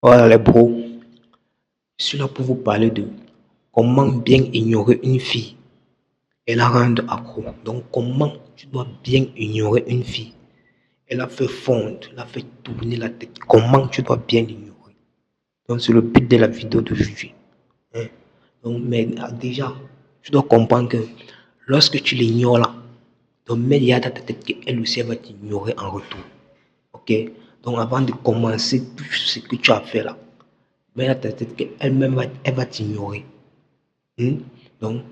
Voilà les bros, je suis là pour vous parler de comment bien ignorer une fille et la rendre accro. Donc comment tu dois bien ignorer une fille et la faire fondre, la faire tourner la tête. Comment tu dois bien l'ignorer. Donc c'est le but de la vidéo d'aujourd'hui. Hein. Donc mais déjà, tu dois comprendre que lorsque tu l'ignores là, donc mets il dans ta tête qu'elle aussi elle va t'ignorer en retour. Ok? Donc avant de commencer tout ce que tu as fait là, mais là, ta tête qu'elle-même elle va t'ignorer. Donc,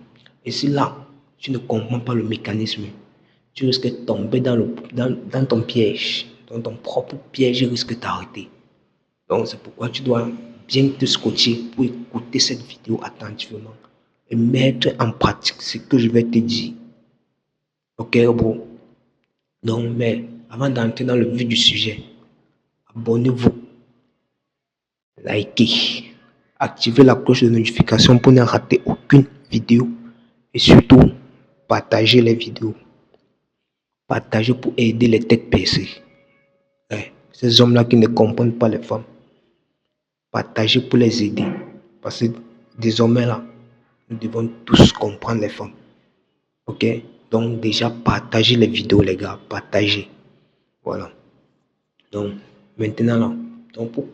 et si là, tu ne comprends pas le mécanisme, tu risques de tomber dans ton piège, dans ton propre piège, risque de t'arrêter. Donc, c'est pourquoi tu dois bien te scotcher pour écouter cette vidéo attentivement et mettre en pratique ce que je vais te dire. Ok, bro? Donc, mais avant d'entrer dans le vif du sujet, abonnez-vous, likez, activez la cloche de notification pour ne rater aucune vidéo et surtout, partagez les vidéos. Partagez pour aider les têtes baissées. Ces hommes-là qui ne comprennent pas les femmes. Partagez pour les aider. Parce que désormais là, nous devons tous comprendre les femmes. Ok? Donc déjà, partagez les vidéos les gars. Partagez. Voilà. Donc maintenant là, donc pour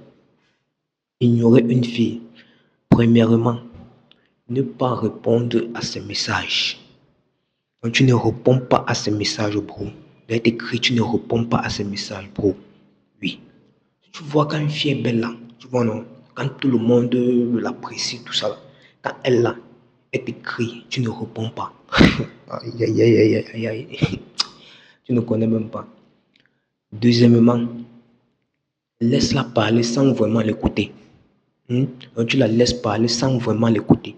ignorer une fille, premièrement, ne pas répondre à ses messages. Donc tu ne réponds pas à ses messages, bro. Il est écrit, tu ne réponds pas à ses messages, bro. Oui. Tu vois quand une fille est belle là, tu vois non, quand tout le monde l'apprécie, tout ça, quand elle là, elle t'écrit, tu ne réponds pas. Aïe, aïe, aïe, aïe, aïe, aïe. Tu ne connais même pas. Deuxièmement, laisse-la parler sans vraiment l'écouter. Donc tu la laisses parler sans vraiment l'écouter.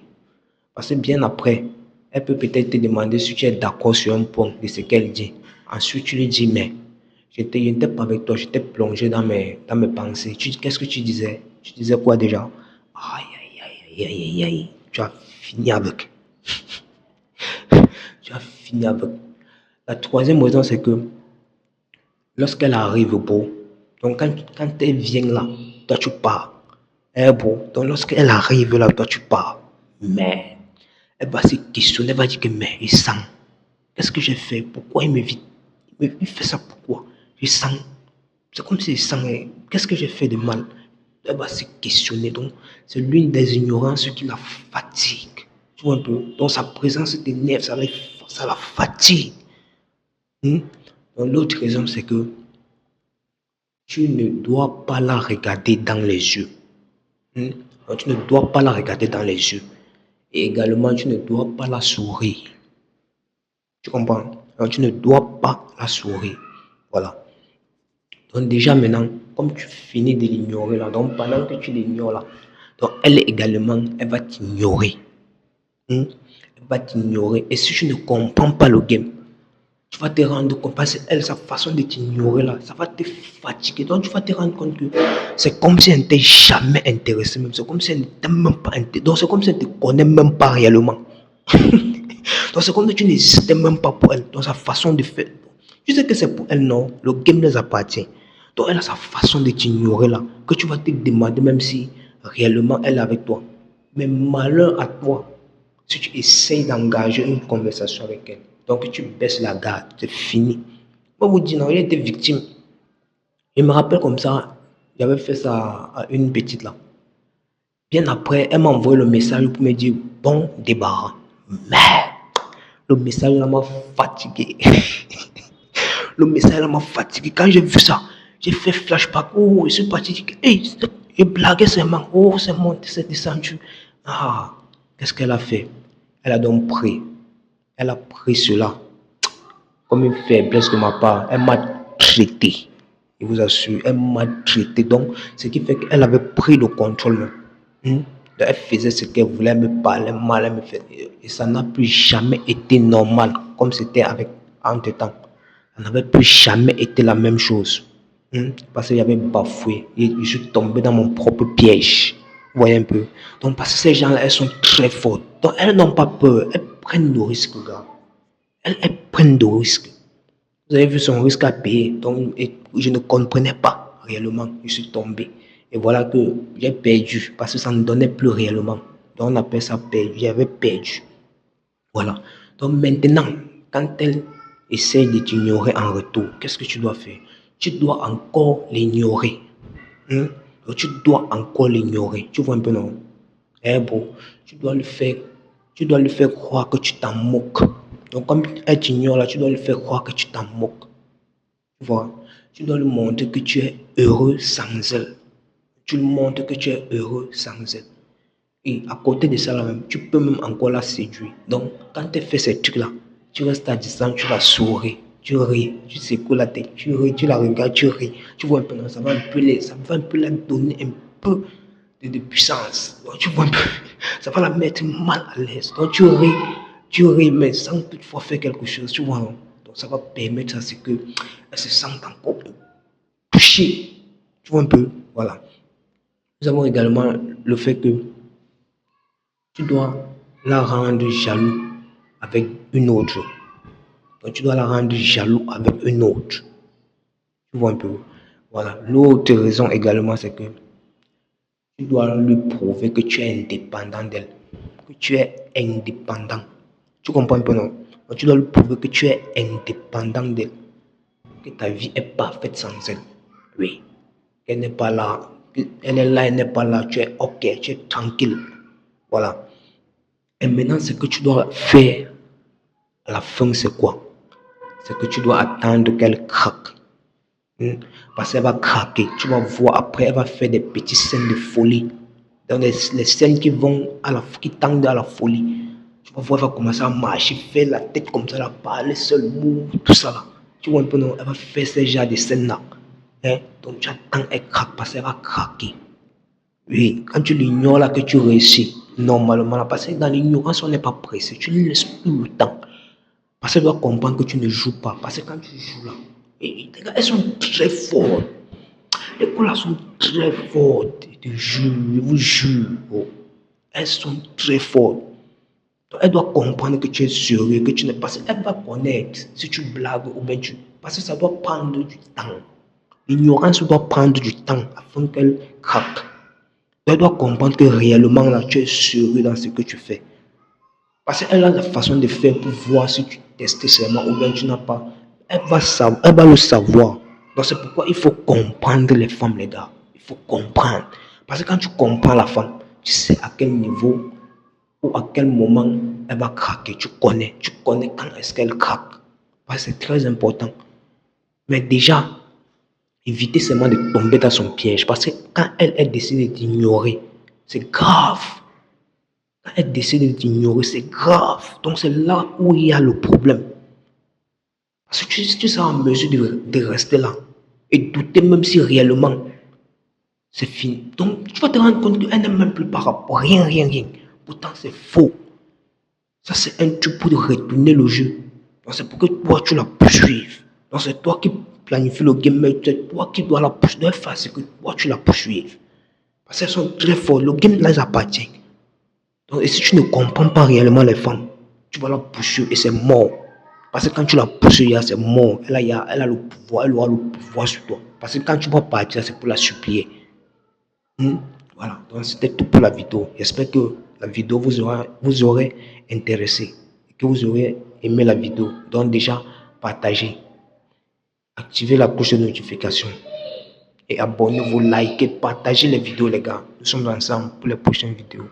Parce que bien après, elle peut peut-être te demander si tu es d'accord sur un point de ce qu'elle dit. Ensuite, tu lui dis, mais je n'étais pas avec toi, j'étais plongé dans mes pensées. Qu'est-ce que tu disais? Tu disais quoi déjà? Aïe, aïe, aïe, aïe, aïe, aïe. Tu as fini avec. Tu as fini avec. La troisième raison, c'est que lorsqu'elle arrive au bout, donc quand elle vient là, toi tu pars. Bon, donc lorsqu'elle arrive là, toi tu pars. Mais elle va se questionner, elle va dire que mais il sent. Qu'est-ce que j'ai fait? Pourquoi il m'évite? Il fait ça pourquoi? Il sent. C'est comme s'il sent. Qu'est-ce que j'ai fait de mal? Elle va se questionner. Donc, c'est l'une des ignorances qui la fatigue. Tu vois un peu? Donc, sa présence t'énerve, ça la fatigue. Donc, l'autre raison, c'est que tu ne dois pas la regarder dans les yeux. Donc, tu ne dois pas la regarder dans les yeux. Et également, tu ne dois pas la sourire. Tu comprends? Donc, tu ne dois pas la sourire. Voilà. Donc déjà maintenant, comme tu finis de l'ignorer là, donc pendant que tu l'ignores là, donc elle également, elle va t'ignorer. Elle va t'ignorer. Et si tu ne comprends pas le game, tu vas te rendre compte, parce qu'elle, sa façon de t'ignorer là, ça va te fatiguer. Donc tu vas te rendre compte que c'est comme si elle ne t'est jamais intéressée même. C'est comme si elle ne t'aime même pas intéressée. Donc c'est comme si elle ne te connaît même pas réellement. Donc c'est comme si tu n'existais même pas pour elle. Donc sa façon de faire. Tu sais que c'est pour elle, non. Le game les appartient. Donc elle a sa façon de t'ignorer là. Que tu vas te demander même si réellement elle est avec toi. Mais malheur à toi si tu essayes d'engager une conversation avec elle. Donc tu baisses la garde. C'est fini. Moi vous dis non, il était victime. Je me rappelle comme ça. J'avais fait ça à une petite là. Bien après, elle m'a envoyé le message pour me dire bon débarras. Mais le message m'a fatigué. Le message m'a fatigué. Quand j'ai vu ça, j'ai fait flashback. Oh, je suis parti. Hey, j'ai blagué seulement. Oh, c'est descendu. Ah, qu'est-ce qu'elle a fait? Elle a donc pris. Elle a pris cela comme une faiblesse de ma part. Elle m'a traité. Je vous assure, elle m'a traité. Donc, ce qui fait qu'elle avait pris le contrôle. Elle faisait ce qu'elle voulait, elle me parlait mal, elle me fait. Et ça n'a plus jamais été normal, comme c'était avec entre-temps. Ça n'avait plus jamais été la même chose. Parce qu'il y avait bafoué. Et je suis tombé dans mon propre piège. Vous voyez un peu. Donc, parce que ces gens-là, elles sont très fortes. Donc, elles n'ont pas peur. Elles prennent le risque, gars. Elles prennent de risques. Vous avez vu son risque à payer. Donc, je ne comprenais pas réellement. Je suis tombé. Et voilà que j'ai perdu parce que ça ne donnait plus réellement. Donc on appelle ça perdu. J'avais perdu. Voilà. Donc maintenant, quand elle essaie de t'ignorer en retour, qu'est-ce que tu dois faire? Tu dois encore l'ignorer. Hein? Donc, tu dois encore l'ignorer. Tu vois un peu, non? Eh bon, tu dois lui faire croire que tu t'en moques. Donc comme elle t'ignore là, tu dois lui faire croire que tu t'en moques. Tu vois? Tu dois lui montrer que tu es heureux sans elle. Tu lui montres que tu es heureux sans elle. Et à côté de ça, là même, tu peux même encore la séduire. Donc, quand elle fait ces trucs-là, tu restes à distance, tu la souris, tu ris, tu secoues la tête, tu ris, tu la regardes, tu ris. Tu vois un peu, non, ça va un peu la donner un peu de puissance. Donc, tu vois un peu, ça va la mettre mal à l'aise. Donc, tu ris, mais sans toutefois faire quelque chose, tu vois. Non? Donc, ça va permettre à ce qu'elle se sente encore touchée. Tu vois un peu, voilà. Nous avons également le fait que tu dois la rendre jaloux avec une autre. Donc, tu dois la rendre jaloux avec une autre. Tu vois un peu. Voilà. L'autre raison également, c'est que tu dois lui prouver que tu es indépendant d'elle. Que tu es indépendant. Tu comprends un peu, non? Donc, tu dois lui prouver que tu es indépendant d'elle. Que ta vie est parfaite sans elle. Oui. Elle n'est pas là. Elle est là, elle n'est pas là. Tu es ok, tu es tranquille. Voilà. Et maintenant, ce que tu dois faire à la fin, c'est quoi? C'est que tu dois attendre qu'elle craque. Parce qu'elle va craquer. Tu vas voir après, elle va faire des petites scènes de folie. Dans les scènes qui tendent à la folie. Tu vas voir, elle va commencer à marcher, faire la tête comme ça, là, parler seul, mot, tout ça là. Tu vois un peu, non? Elle va faire ce genre de scènes là. Hein? Donc tu attends, elle craque parce qu'elle va craquer. Oui, quand tu l'ignores là, que tu réussis, normalement là, parce que dans l'ignorance, on n'est pas pressé. Tu lui laisses tout le temps. Parce qu'elle doit comprendre que tu ne joues pas. Parce que quand tu joues là, et les gars, elles sont très fortes. Les colas sont très fortes. Je vous jure. Oh. Elles sont très fortes. Donc, elle doit comprendre que tu es sérieux, que tu n'es pas. Elle va connaître si tu blagues ou bien tu. Parce que ça doit prendre du temps. L'ignorance doit prendre du temps afin qu'elle craque. Elle doit comprendre que réellement là, tu es sérieux dans ce que tu fais. Parce qu'elle a la façon de faire pour voir si tu testes seulement ou bien tu n'as pas. Elle va le savoir. Donc c'est pourquoi il faut comprendre les femmes, les gars. Il faut comprendre. Parce que quand tu comprends la femme, tu sais à quel niveau ou à quel moment elle va craquer. Tu connais quand est-ce qu'elle craque. Parce que c'est très important. Mais déjà, éviter seulement de tomber dans son piège. Parce que quand elle décide d'ignorer, c'est grave. Quand elle décide de t'ignorer, c'est grave. Donc c'est là où il y a le problème. Parce que tu seras en mesure de rester là et douter même si réellement c'est fini. Donc tu vas te rendre compte qu'elle n'est même plus par rapport. Rien, rien, rien. Pourtant c'est faux. Ça c'est un truc pour retourner le jeu. Donc c'est pour que toi tu la poursuives. Donc c'est toi qui planifie le game, mais c'est toi qui dois la poursuivre. C'est que toi tu la poursuives. Parce qu'elles sont très fortes. Le game les appartient. Donc, et si tu ne comprends pas réellement les femmes, tu vas la pousser et c'est mort. Parce que quand tu la pousses, c'est mort. Elle a le pouvoir, elle aura le pouvoir sur toi. Parce que quand tu vas partir, c'est pour la supplier. Voilà, donc c'était tout pour la vidéo. J'espère que la vidéo vous aurez intéressé, que vous aurez aimé la vidéo. Donc déjà, partagez, activez la cloche de notification et abonnez-vous, likez, partagez les vidéos les gars. Nous sommes ensemble pour les prochaines vidéos.